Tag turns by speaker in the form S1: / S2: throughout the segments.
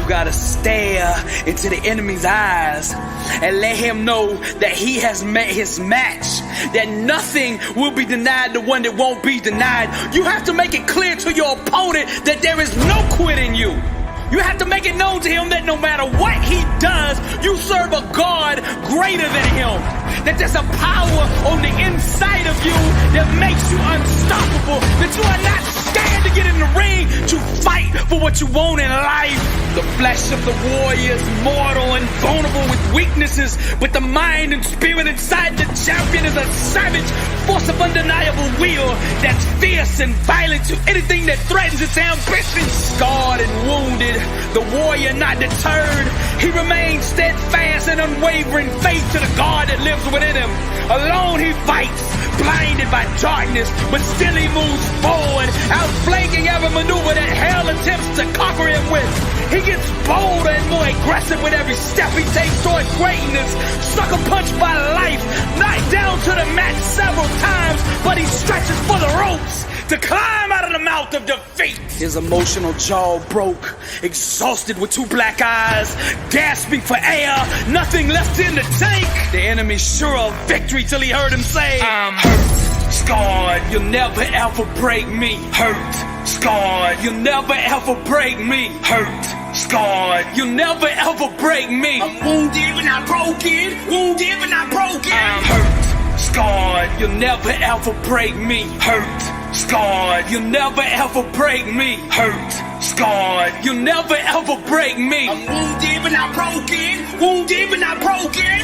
S1: You gotta stare into the enemy's eyes and let him know that he has met his match, that nothing will be denied the one that won't be denied. You have to make it clear to your opponent that there is no quit in you. You have to make it known to him that no matter what he does, you serve a God greater than him. That there's a power on the inside of you that makes you unstoppable. That you are not scared to get in the ring to fight for what you want in life. The flesh of the warrior is mortal and vulnerable with weaknesses, but the mind and spirit inside the champion is a savage force of undeniable will that's fierce and violent to anything that threatens its ambition. Scarred and wounded, the warrior not deterred. He remains steadfast and unwavering faith to the God that lives within him. Alone he fights, blinded by darkness, but still he moves forward, outflanking every maneuver that hell attempts to conquer him with. He gets bolder and more aggressive with every step he takes toward greatness. Sucker punched by life, knocked down to the mat several times, but he stretches for the ropes to climb out of the mouth of defeat. His emotional jaw broke, exhausted with two black eyes, gasping for air, nothing left in the tank. The enemy sure of victory till he heard him say, I'm hurt, scarred, you'll never ever break me. Hurt, scarred, you'll never ever break me. Hurt, scarred, you'll never ever break me. I'm wounded but not broken, wounded but not broken. I'm hurt, scarred, you'll never ever break me. Hurt, scarred, you'll never ever break me. Hurt, scarred, you'll never ever break me. I'm wounded but not broken, wounded but not broken.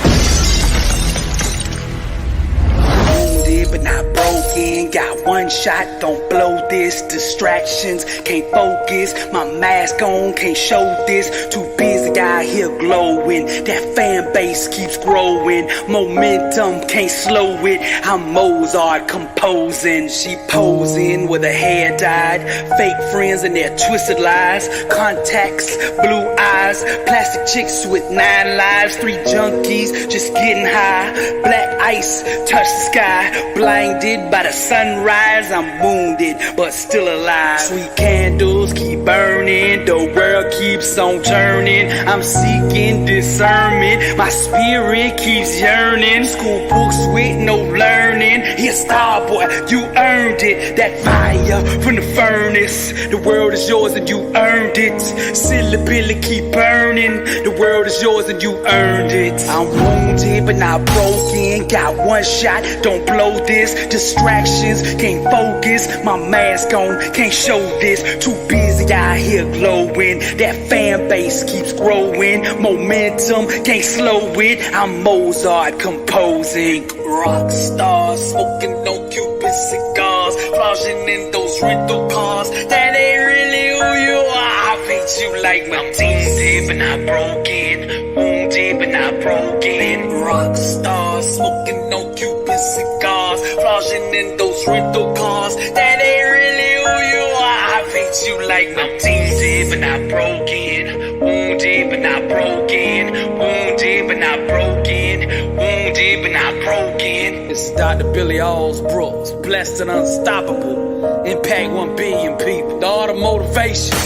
S1: Wounded but not broken, got one shot, don't blow this. Distractions, can't focus, my mask on, can't show this. Too busy out here glowing, that fan base keeps growing. Momentum, can't slow it, I'm Mozart composing. She posing with her hair dyed, fake friends and their twisted lies. Contacts, blue eyes, plastic chicks with 9 lives. 3 junkies, just getting high. Black ice, touch the sky, blinded by the sunrise. I'm wounded, but still alive. Sweet candles keep burning, the world keeps on turning. I'm seeking discernment, my spirit keeps yearning. School books with no learning. Here, star boy, you earned it. That fire from the furnace, the world is yours and you earned it. Silly Billy keep burning, the world is yours and you earned it. I'm wounded but not broken, got one shot, don't blow this. Distractions, can't focus, my mask on, can't show this. Too busy out here glowing, that fan base keeps growing. Momentum, can't slow it, I'm Mozart composing. Rock stars, smoking no Cuban cigars, flashing in those rental cars. That ain't really who you are. I beat you like my wounded but not broken, wounded but not broken. Rock stars, smoking no Cuban cigars, flashing in those rental cars. That ain't really who you are. I beat you like my wounded but not broken, wounded but not broken, wounded but not broken, wounded but not broken. This is Dr. Billy Alsbrooks, blessed and unstoppable. Impact 1 billion people. The art of motivation.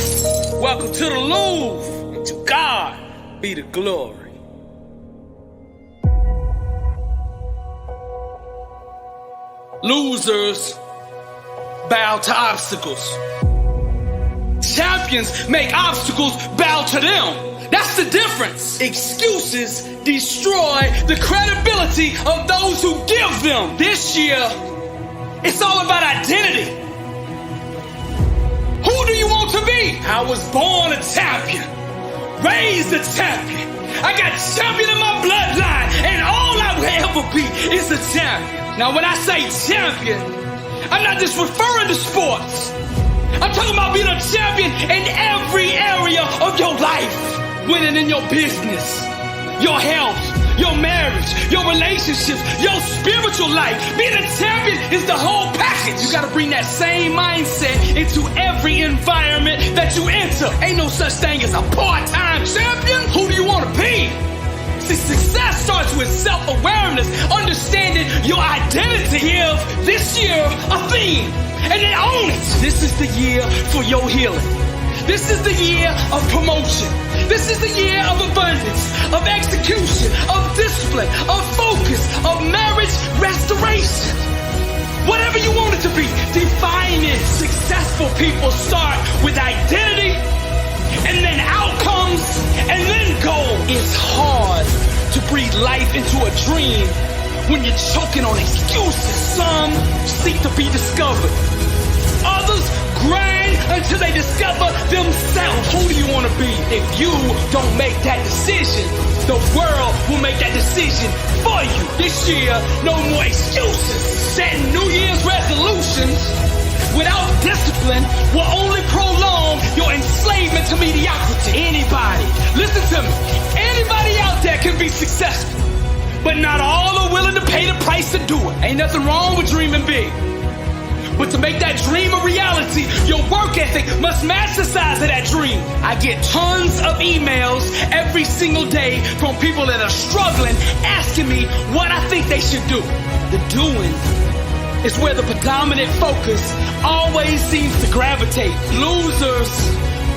S1: Welcome to the Louvre, and to God be the glory. Losers bow to obstacles. Champions make obstacles bow to them. That's the difference. Excuses destroy the credibility of those who give them. This year, it's all about identity. Who do you want to be? I was born a champion, raised a champion. I got champion in my bloodline, and all I will ever be is a champion. Now, when I say champion, I'm not just referring to sports. I'm talking about being a champion in every area of your life. Winning in your business, your health, your marriage, your relationships, your spiritual life. Being a champion is the whole package. You gotta bring that same mindset into every environment that you enter. Ain't no such thing as a part-time champion. Who do you want to be? See, success starts with self-awareness, understanding your identity. Give this year a theme, and then own it. This is the year for your healing. This is the year of promotion. This is the year of abundance, of execution, of discipline, of focus, of marriage restoration. Whatever you want it to be, define it. Successful people start with identity, and then outcomes, and then goals. It's hard to breathe life into a dream when you're choking on excuses. Some seek to be discovered. Others grind until they discover themselves. Who do you want to be? If you don't make that decision, the world will make that decision for you. This year, no more excuses. Setting New Year's resolutions without discipline will only prolong your enslavement to mediocrity. Anybody, listen to me, anybody out there can be successful, but not all are willing to pay the price to do it. Ain't nothing wrong with dreaming big, but to make that dream a reality, your work ethic must match the size of that dream. I get tons of emails every single day from people that are struggling, asking me what I think they should do. The doing is where the predominant focus always seems to gravitate. Losers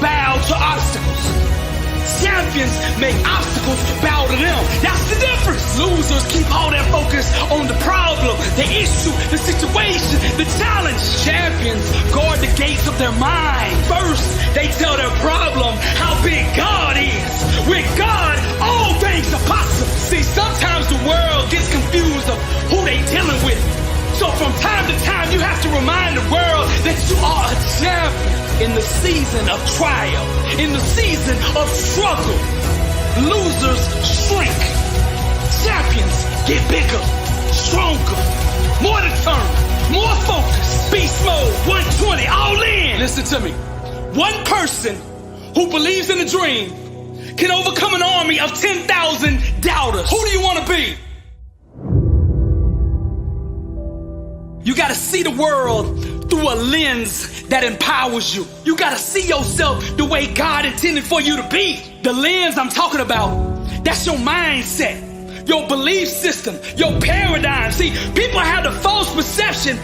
S1: bow to obstacles. Champions make obstacles bow to them. That's the difference. Losers keep all their focus on the problem, the issue, the situation, the challenge. Champions guard the gates of their mind. First, they tell their problem how big God is. With God, all things are possible. See, sometimes the world gets confused of who they dealing with. So from time to time, you have to remind the world that you are a champion. In the season of trial, in the season of struggle, losers shrink. Champions get bigger, stronger, more determined, more focused. Beast mode, 120, all in. Listen to me. One person who believes in a dream can overcome an army of 10,000 doubters. Who do you want to be? You gotta see the world through a lens that empowers you. You gotta see yourself the way God intended for you to be. The lens I'm talking about, that's your mindset, your belief system, your paradigm. See, people have the false perception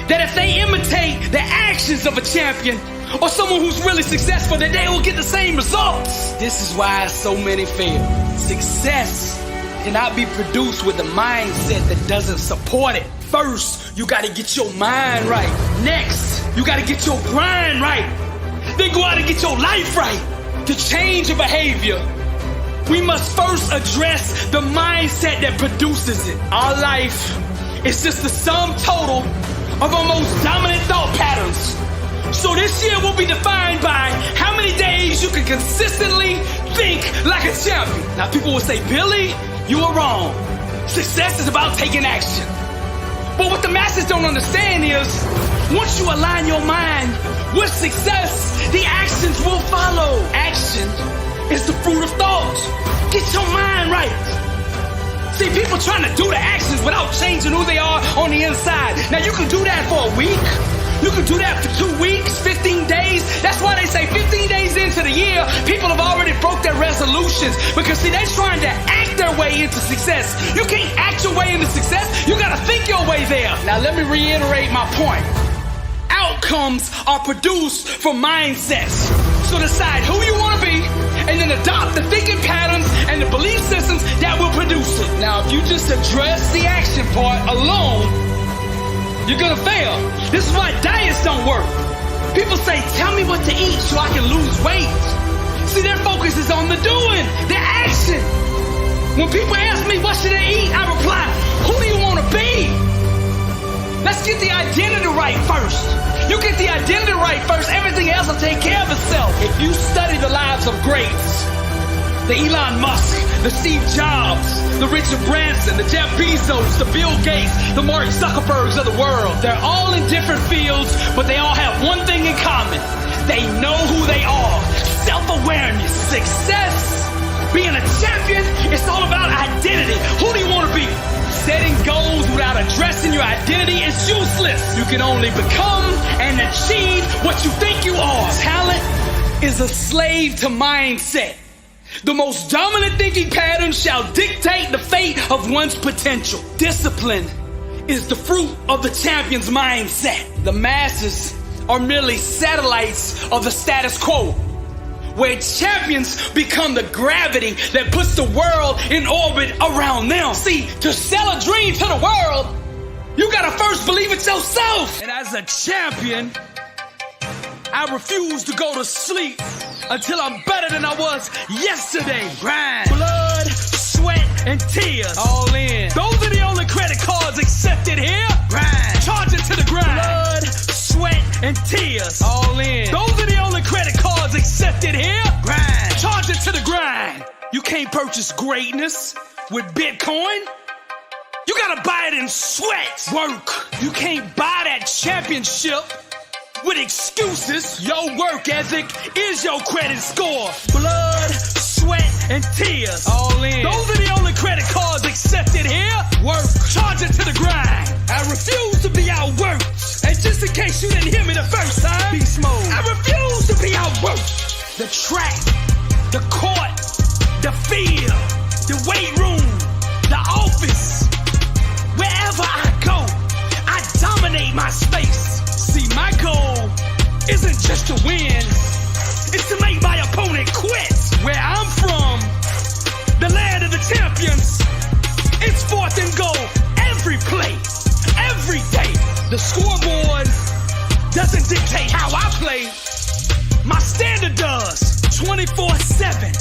S1: that if they imitate the actions of a champion or someone who's really successful, that they will get the same results. This is why so many fail. Success cannot be produced with a mindset that doesn't support it. First, you gotta get your mind right. Next, you gotta get your grind right. Then go out and get your life right. To change your behavior, we must first address the mindset that produces it. Our life is just the sum total of our most dominant thought patterns. So this year will be defined by how many days you can consistently think like a champion. Now people will say, Billy, you are wrong. Success is about taking action. But what the masses don't understand is, once you align your mind with success, the actions will follow. Action is the fruit of thought. Get your mind right. See, people trying to do the actions without changing who they are on the inside. Now, you can do that for a week. You can do that for 2 weeks, 15 days. That's why they say 15 days into the year, people have already broke their resolutions. Because, see, they're trying to act their way into success. You can't act your way into success. You got to think your way there. Now, let me reiterate my point. Outcomes are produced from mindsets. So decide who you want to be, and then adopt the thinking patterns and the belief systems that will produce it. Now, if you just address the action part alone, you're gonna fail. This is why diets don't work. People say, tell me what to eat so I can lose weight. See, their focus is on the doing, the action. When people ask me, what should I eat? I reply, who do you want to be? Let's get the identity right first. You get the identity right first, everything else will take care of itself. If you study the lives of greats, the Elon Musk, the Steve Jobs, the Richard Branson, the Jeff Bezos, the Bill Gates, the Mark Zuckerbergs of the world, they're all in different fields, but they all have one thing in common. They know who they are. Self-awareness, success, being a champion, it's all about identity. Who do you want to be? Setting goals without addressing your identity is useless. You can only become and achieve what you think you are. Talent is a slave to mindset. The most dominant thinking pattern shall dictate the fate of one's potential. Discipline is the fruit of the champion's mindset. The masses are merely satellites of the status quo. where champions become the gravity that puts the world in orbit around them. See, to sell a dream to the world, you gotta first believe it yourself. And as a champion, I refuse to go to sleep until I'm better than I was yesterday. Grind, blood, sweat, and tears. All in. Those are the only credit cards accepted here. Grind. Charge it to the grind. Blood, sweat, and tears. All in. Those are the only credit cards accepted here. Grind. Charge it to the grind. You can't purchase greatness with Bitcoin. You gotta buy it in sweat. Work. You can't buy that championship with excuses. Your work ethic is your credit score. Blood, sweat, and tears. All in. Those are the only credit cards accepted here. Work. Charge it to the grind. I refuse to be outworked. And just in case you didn't hear me the first time, beast mode. I refuse to be outworked. The track, the court, the field, the weight room, the office. Wherever I go, I dominate my space. See, my goal isn't just to win, it's to make my opponent quit. Where I'm from, the land of the champions, it's 4th and goal every play, every day. The scoreboard doesn't dictate how I play, my standard does. 24/7,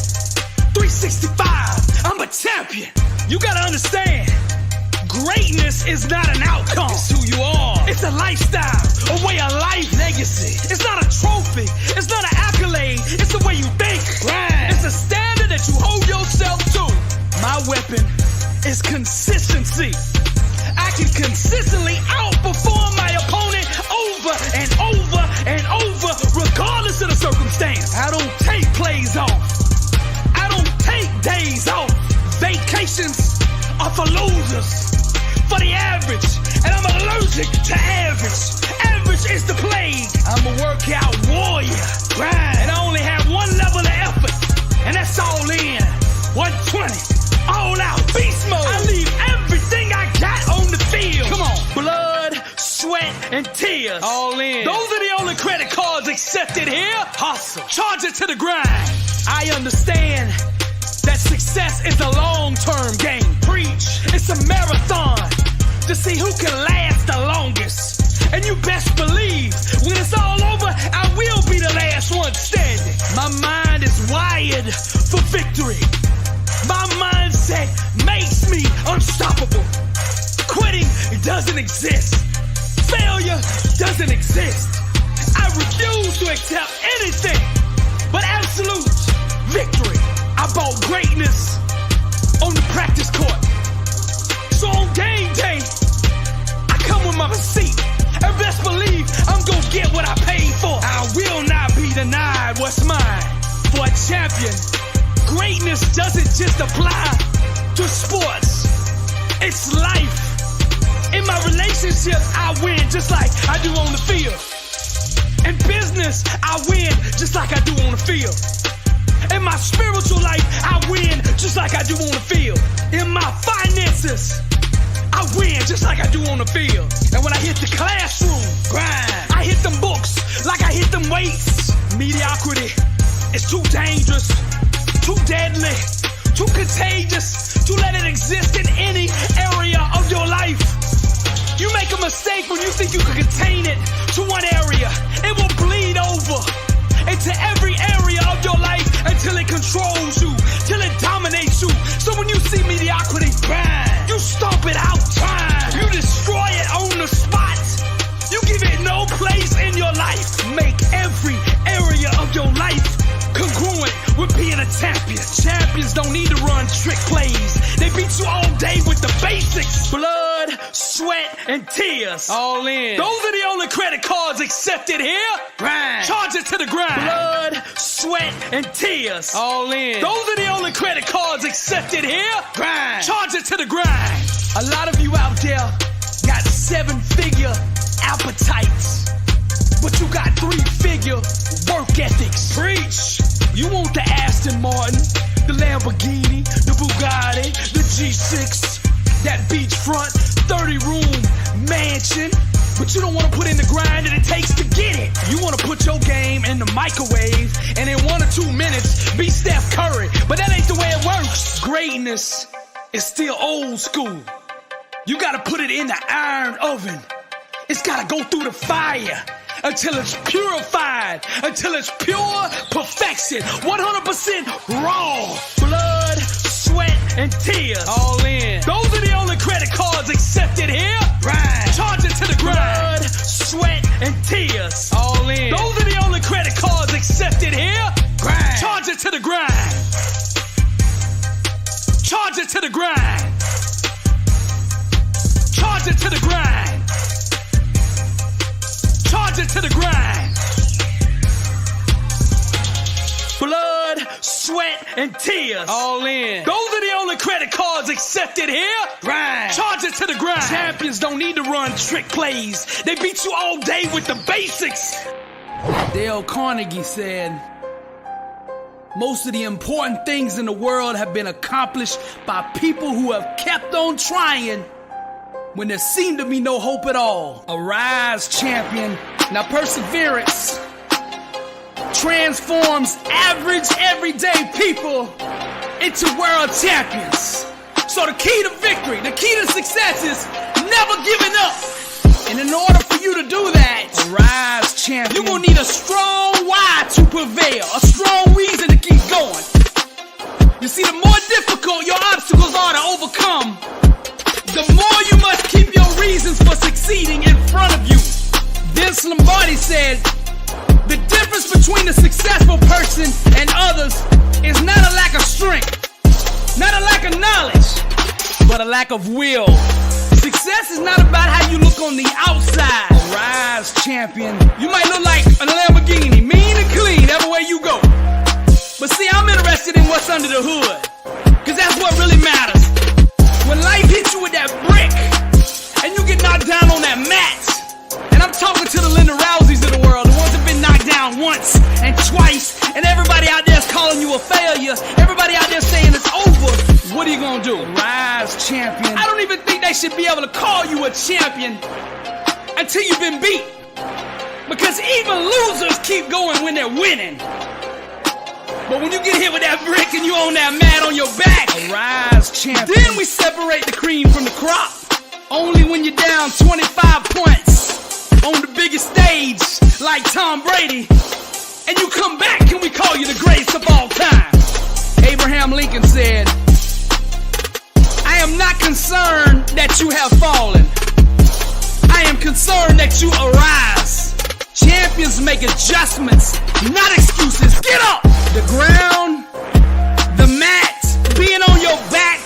S1: 365, I'm a champion. You gotta understand, greatness is not an outcome. It's who you are. It's a lifestyle, a way of life. Legacy. It's not a trophy. It's not an accolade. It's the way you think. Grind. It's a standard that you hold yourself to. My weapon is consistency. I can consistently outperform my opponent over and over and over, regardless of the circumstance. I don't take plays off. I don't take days off. Vacations are for losers. For the average, and I'm allergic to average. Average is the plague. I'm a workout warrior. Grind. And I only have one level of effort, and that's all in. 120, all out, beast mode. I leave everything I got on the field. Come on. Blood, sweat, and tears. All in. Those are the only credit cards accepted here. Hustle. Charge it to the grind. I understand that success is a long-term game. Preach. It's a marathon to see who can last the longest. And you best believe, when it's all over, I will be the last one standing. My mind is wired for victory. My mindset makes me unstoppable. Quitting doesn't exist. Failure doesn't exist. I refuse to accept anything but absolute victory. I bought greatness on the practice court. So on game day, I come with my receipt. And best believe I'm gonna get what I paid for. I will not be denied what's mine. For a champion, greatness doesn't just apply to sports. It's life. In my relationships, I win just like I do on the field. In business, I win just like I do on the field. In my spiritual life, I win just like I do on the field. In my finances, I win just like I do on the field. And when I hit the classroom, grind. I hit them books like I hit them weights. Mediocrity is too dangerous, too deadly, too contagious to let it exist in any area of your life. You make a mistake when you think you can contain it to one area. It will bleed over into every area of your life until it controls you, till it dominates you. So when you see mediocrity, grind. You stomp it out, time. You destroy it on the spot. You give it no place in your life. Make every area of your life congruent with being a champion. Champions don't need to run trick plays. They beat you all day with the basics. Blood, sweat, and tears. All in. Those are the only credit cards accepted here. Grind. Charge it to the grind. Blood, sweat, and tears. All in. Those are the only credit cards accepted here. Grind. Charge it to the grind. A lot of you out there got 7-figure appetites, but you got 3-figure work ethics. Preach. You want the Aston Martin, the Lamborghini, the Bugatti, the G6, that beachfront 30-room mansion. but you don't want to put in the grind that it takes to get it. You want to put your game in the microwave and in 1 or 2 minutes be Steph Curry, but that ain't the way it works. Greatness is still old school. You gotta put it in the iron oven. It's gotta go through the fire until it's purified, until it's pure perfection, 100% raw. Blood, sweat, and tears. All in. Those are the only credit cards accepted here. Grind. Charge it to the grind. Blood, sweat, and tears. All in. Those are the only credit cards accepted here. Grind. Charge it to the grind. Charge it to the grind. Charge it to the grind. Charge it to the grind. Blood, sweat, and tears. All in. Those are the only credit cards accepted here. Grind. Charge it to the grind. Champions don't need to run trick plays. They beat you all day with the basics. Dale Carnegie said, most of the important things in the world have been accomplished by people who have kept on trying when there seemed to be no hope at all. Arise, champion. Now perseverance transforms average, everyday people into world champions. So the key to victory, the key to success is never giving up. And in order for you to do that, arise, champion, you're gonna need a strong why to prevail, a strong reason to keep going. You see, the more difficult your obstacles are to overcome, the more you must keep your reasons for succeeding in front of you. Vince Lombardi said, the difference between a successful person and others is not a lack of strength, not a lack of knowledge, but a lack of will. Success is not about how you look on the outside. Arise, champion. You might look like a Lamborghini, mean and clean, everywhere you go. But see, I'm interested in what's under the hood, cause that's what really matters. When life hits you with that brick, and you get knocked down on that mat, and I'm talking to the Linda Rouseys of the world, the ones that been knocked down once and twice, and everybody out there is calling you a failure, everybody out there saying it's over, what are you gonna do? Rise, champion. I don't even think they should be able to call you a champion until you've been beat, because even losers keep going when they're winning. But when you get hit with that brick and you on that mat on your back, arise, champion. Then we separate the cream from the crop. Only when you're down 25 points on the biggest stage like Tom Brady, and you come back, can we call you the greatest of all time? Abraham Lincoln said, I am not concerned that you have fallen. I am concerned that you arise. Champions make adjustments, not excuses. Get up! The ground, the mat, being on your back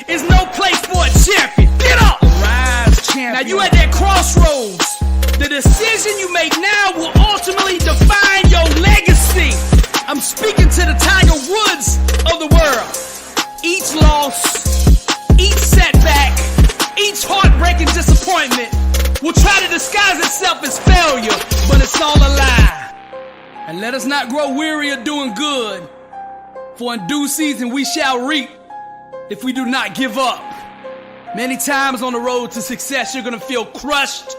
S1: is no place for a champion. Get up! Rise, champion. Now you at that crossroads. The decision you make now will ultimately define your legacy. I'm speaking to the Tiger Woods of the world. Each loss, each setback, each heartbreaking disappointment will try to disguise itself as failure, but it's all a lie. And let us not grow weary of doing good, for in due season we shall reap if we do not give up. Many times on the road to success, you're gonna feel crushed,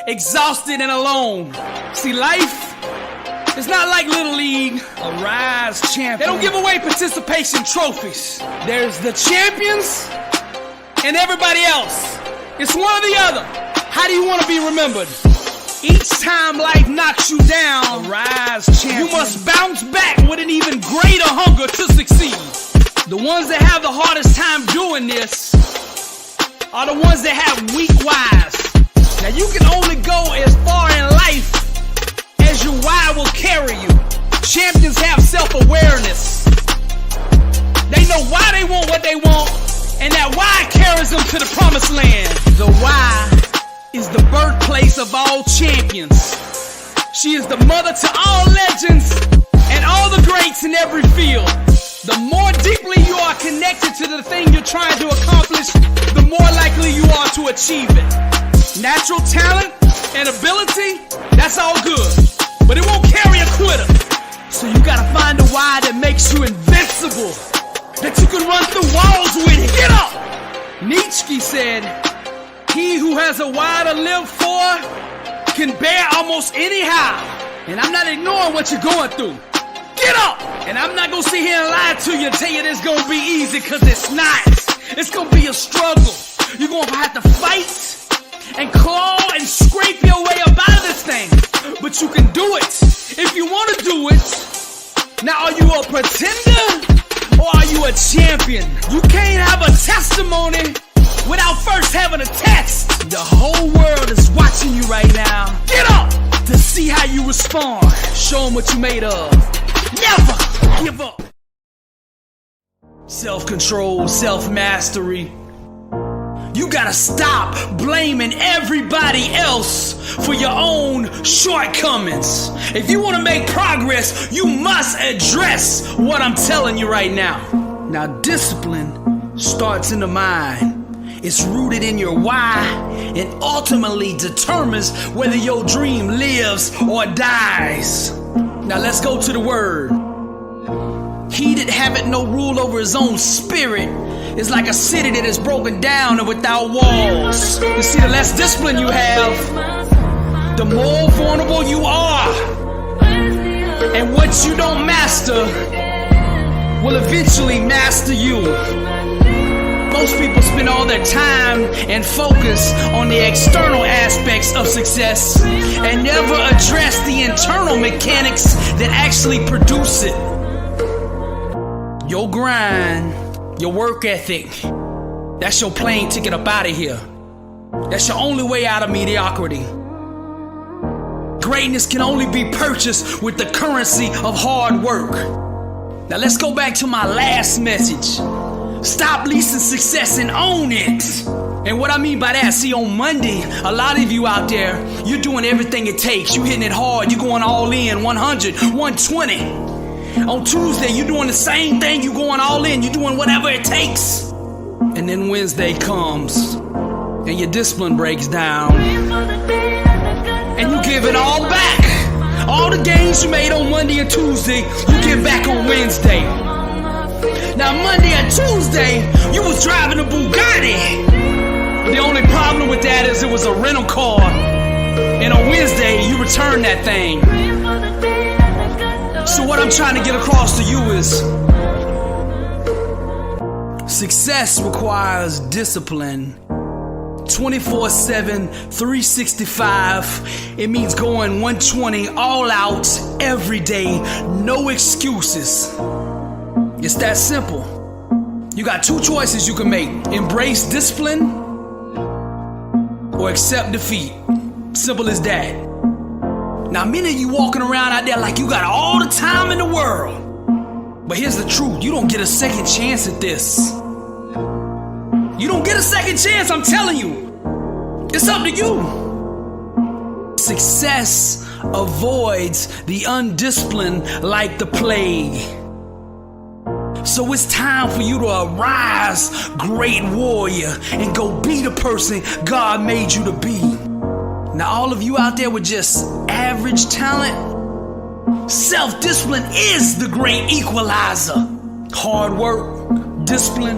S1: exhausted, and alone. See, life is not like Little League. Arise, champion. They don't give away participation trophies. There's the champions and everybody else. It's one or the other. How do you want to be remembered? Each time life knocks you down, arise, champion, you must bounce back with an even greater hunger to succeed. The ones that have the hardest time doing this are the ones that have weak whys. Now you can only go as far in life as your why will carry you. Champions have self-awareness. They know why they want what they want, and that why carries them to the promised land. The why is the birthplace of all champions. She is the mother to all legends and all the greats in every field. The more deeply you are connected to the thing you're trying to accomplish, the more likely you are to achieve it. Natural talent and ability, that's all good, but it won't carry a quitter. So you gotta find a why that makes you invincible, that you can run through walls with it. Get up! Nietzsche said, he who has a why to live for can bear almost anyhow. And I'm not ignoring what you're going through. Get up! And I'm not gonna sit here and lie to you and tell you that it's gonna be easy, cause it's not. It's gonna be a struggle. You're gonna have to fight and claw and scrape your way up out of this thing. But you can do it if you wanna do it. Now, are you a pretender or are you a champion? You can't have a testimony without first having a test. The whole world is watching you right now. Get up to see how you respond. Show them what you made of. Never give up. Self-control, self-mastery. You gotta stop blaming everybody else for your own shortcomings. If you wanna make progress, you must address what I'm telling you right now. Now, discipline starts in the mind. It's rooted in your why and ultimately determines whether your dream lives or dies. Now let's go to the word. He that haveth no rule over his own spirit is like a city that is broken down and without walls. You see, the less discipline you have, the more vulnerable you are. And what you don't master will eventually master you. Most people spend all their time and focus on the external aspects of success and never address the internal mechanics that actually produce it. Your grind, your work ethic, that's your plane ticket up out of here. That's your only way out of mediocrity. Greatness can only be purchased with the currency of hard work. Now let's go back to my last message. Stop leasing success and own it. And what I mean by that, see, on Monday, a lot of you out there, you're doing everything it takes. You're hitting it hard. You're going all in, 100, 120. On Tuesday, you're doing the same thing. You're going all in. You're doing whatever it takes. And then Wednesday comes, and your discipline breaks down. And you give it all back. All the gains you made on Monday and Tuesday, you give back on Wednesday. Now, Monday and Tuesday, you was driving a Bugatti. The only problem with that is it was a rental car. And on Wednesday, you returned that thing. So what I'm trying to get across to you is success requires discipline. 24/7, 365. It means going 120 all out every day. No excuses. It's that simple. You got two choices you can make. Embrace discipline or accept defeat. Simple as that. Now, many of you walking around out there like you got all the time in the world. But here's the truth. You don't get a second chance at this. You don't get a second chance, I'm telling you. It's up to you. Success avoids the undisciplined like the plague. So it's time for you to arise, great warrior, and go be the person God made you to be. Now, all of you out there with just average talent, self-discipline is the great equalizer. Hard work, discipline,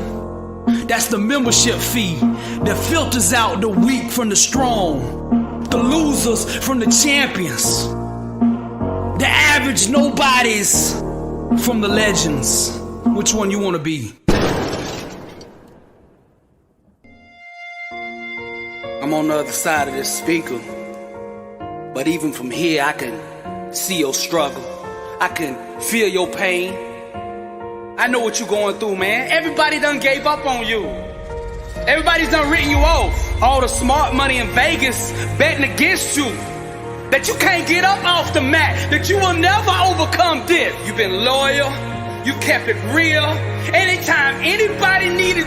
S1: that's the membership fee that filters out the weak from the strong, the losers from the champions, the average nobodies from the legends. Which one you want to be? I'm on the other side of this speaker, but even from here I can see your struggle. I can feel your pain. I know what you're going through, man. Everybody done gave up on you. Everybody's done written you off. All the smart money in Vegas betting against you. That you can't get up off the mat. That you will never overcome this. You've been loyal. You kept it real. Anytime anybody needed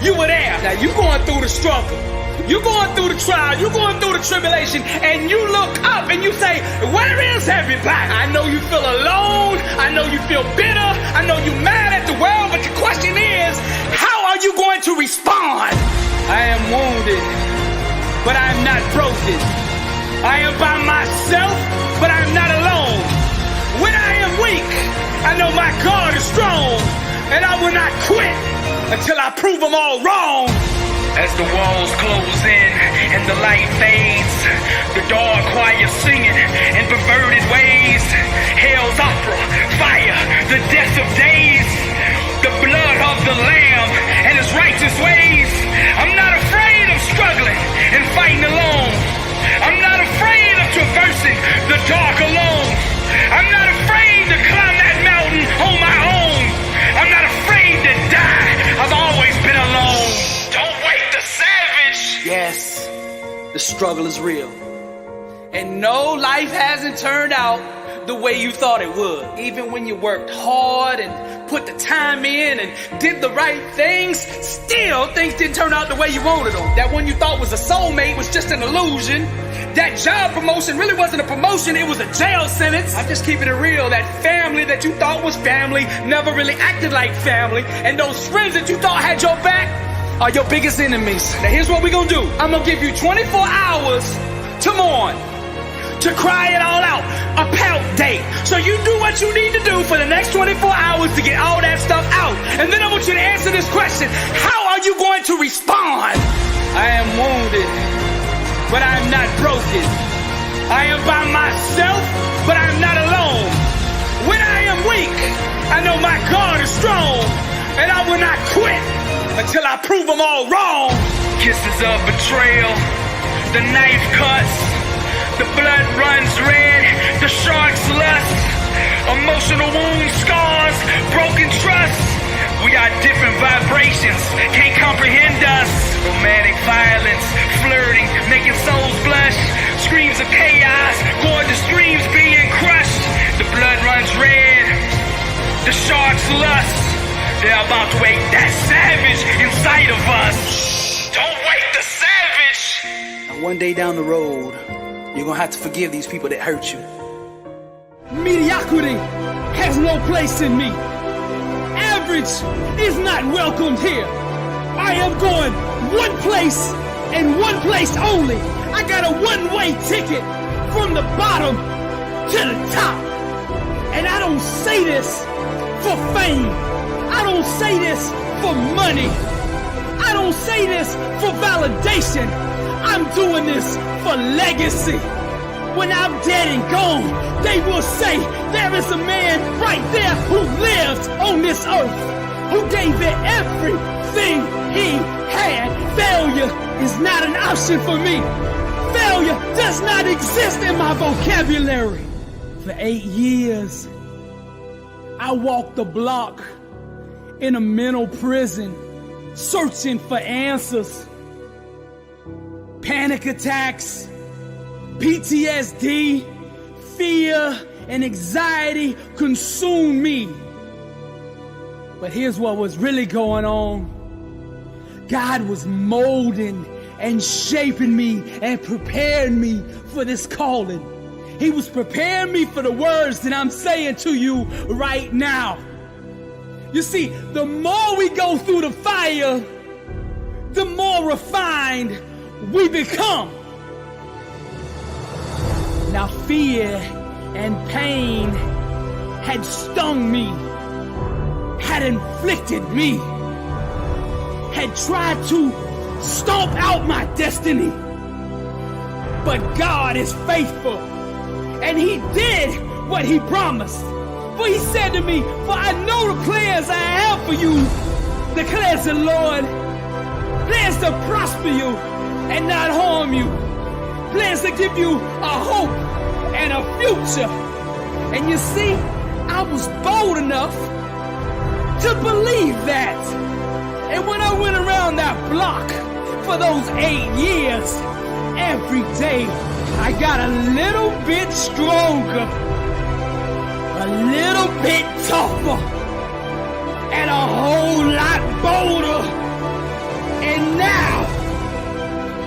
S1: you were there. Now you going through the struggle. You going through the trial. You going through the tribulation. And you look up and you say, where is everybody? I know you feel alone. I know you feel bitter. I know you're mad at the world. But the question is, how are you going to respond? I am wounded, but I am not broken. I am by myself, but I am not alone. When I am weak, I know my God is strong, and I will not quit until I prove them all wrong. As the walls close in and the light fades, the dark choir singing in perverted ways. Hell's opera, fire, the death of days, the blood of the Lamb and his righteous ways. I'm not afraid of struggling and fighting alone. I'm not afraid of traversing the dark alone. I'm not afraid to climb that mountain on my own. I'm not afraid to die. I've always been alone. Don't wake the savage.
S2: Yes, the struggle is real. And no, life hasn't turned out the way you thought it would. Even when you worked hard and put the time in and did the right things, still things didn't turn out the way you wanted them. That one you thought was a soulmate was just an illusion. That job promotion really wasn't a promotion, it was a jail sentence. I'm just keeping it real. That family that you thought was family never really acted like family. And those friends that you thought had your back are your biggest enemies. Now here's what we're gonna do. I'm gonna give you 24 hours to mourn, to cry it all out, a pout day. So you do what you need to do for the next 24 hours to get all that stuff out. And then I want you to answer this question. How are you going to respond? I am wounded, but I am not broken. I am by myself, but I am not alone. When I am weak, I know my God is strong, and I will not quit until I prove them all wrong.
S1: Kisses of betrayal, the knife cuts, the blood runs red, the shark's lust, emotional wounds, scars, broken trust. We are different vibrations, can't comprehend us. Romantic violence, flirting, making souls blush. Screams of chaos, gorgeous dreams being crushed. The blood runs red, the shark's lust. They're about to wake that savage inside of us. Don't wake the savage.
S2: Now one day down the road, you're gonna have to forgive these people that hurt you.
S3: Mediocrity has no place in me. Average is not welcomed here. I am going one place and one place only. I got a one-way ticket from the bottom to the top. And I don't say this for fame. I don't say this for money. I don't say this for validation. I'm doing this for legacy. When I'm dead and gone, they will say there is a man right there who lived on this earth, who gave it everything he had. Failure is not an option for me. Failure does not exist in my vocabulary. For 8 years, I walked the block in a mental prison, searching for answers. Panic attacks, PTSD, fear, and anxiety consumed me. But here's what was really going on. God was molding and shaping me and preparing me for this calling. He was preparing me for the words that I'm saying to you right now. You see, the more we go through the fire, the more refined we become. Now fear and pain had stung me, had inflicted me, had tried to stomp out my destiny. But God is faithful, and He did what He promised. For He said to me, for I know the plans I have for you, declares the Lord, plans to prosper you and not harm you, plans to give you a hope and a future. And you see, I was bold enough to believe that. And when I went around that block for those 8 years, every day I got a little bit stronger, a little bit tougher, and a whole lot bolder. And now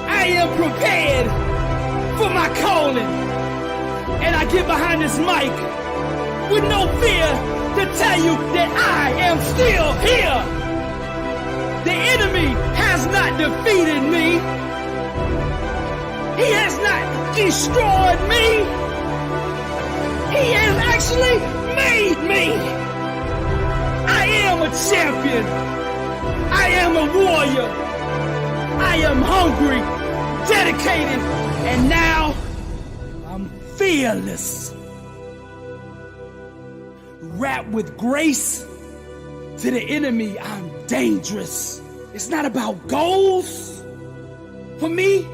S3: I am prepared for my calling. And I get behind this mic with no fear to tell you that I am still here. The enemy has not defeated me. He has not destroyed me. He has actually made me. I am a champion. I am a warrior. I am hungry, dedicated, and now I'm fearless. Wrapped with grace, to the enemy I'm dangerous. It's not about goals. For me,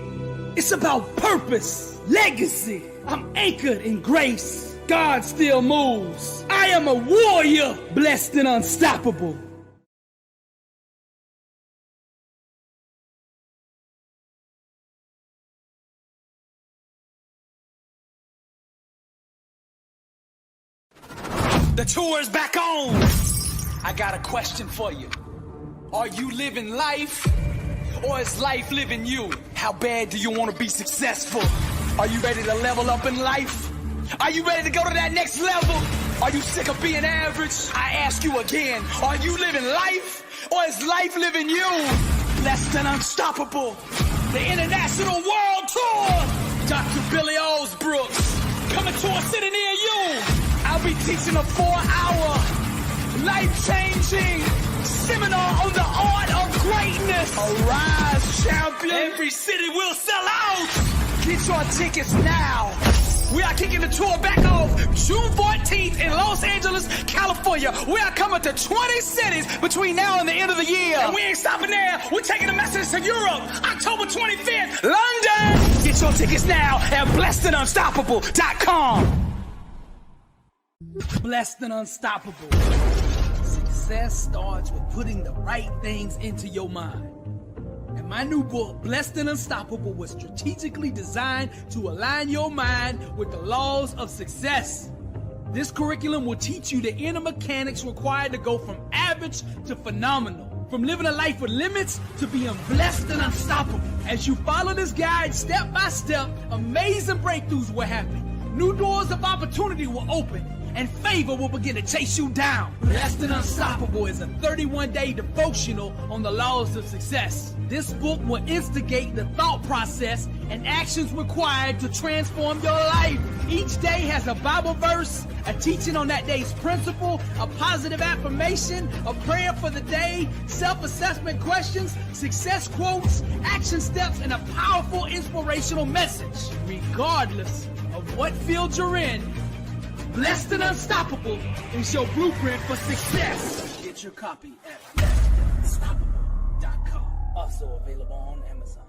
S3: it's about purpose, legacy. I'm anchored in grace. God still moves. I am a warrior, blessed and unstoppable.
S2: The tour is back on. I got a question for you. Are you living life, or is life living you? How bad do you want to be successful? Are you ready to level up in life? Are you ready to go to that next level? Are you sick of being average? I ask you again, are you living life, or is life living you? Blessed and unstoppable. The International World Tour. Dr. Billy Alsbrooks coming to a city near you. I'll be teaching a 4-hour, life-changing seminar on the art of greatness. Arise, champion. Every city will sell out. Get your tickets now. We are kicking the tour back off June 14th in Los Angeles, California. We are coming to 20 cities between now and the end of the year. And we ain't stopping there. We're taking a message to Europe, October 25th, London. Get your tickets now at blessedandunstoppable.com.
S3: Blessed and unstoppable. Success starts with putting the right things into your mind. And my new book, Blessed and Unstoppable, was strategically designed to align your mind with the laws of success. This curriculum will teach you the inner mechanics required to go from average to phenomenal. From living a life with limits to being blessed and unstoppable. As you follow this guide step by step, amazing breakthroughs will happen. New doors of opportunity will open, and favor will begin to chase you down. Blessed and Unstoppable is a 31-day devotional on the laws of success. This book will instigate the thought process and actions required to transform your life. Each day has a Bible verse, a teaching on that day's principle, a positive affirmation, a prayer for the day, self-assessment questions, success quotes, action steps, and a powerful inspirational message. Regardless of what field you're in, Blessed and Unstoppable is your blueprint for success. Get your copy at blessedandunstoppable.com. Also available on Amazon.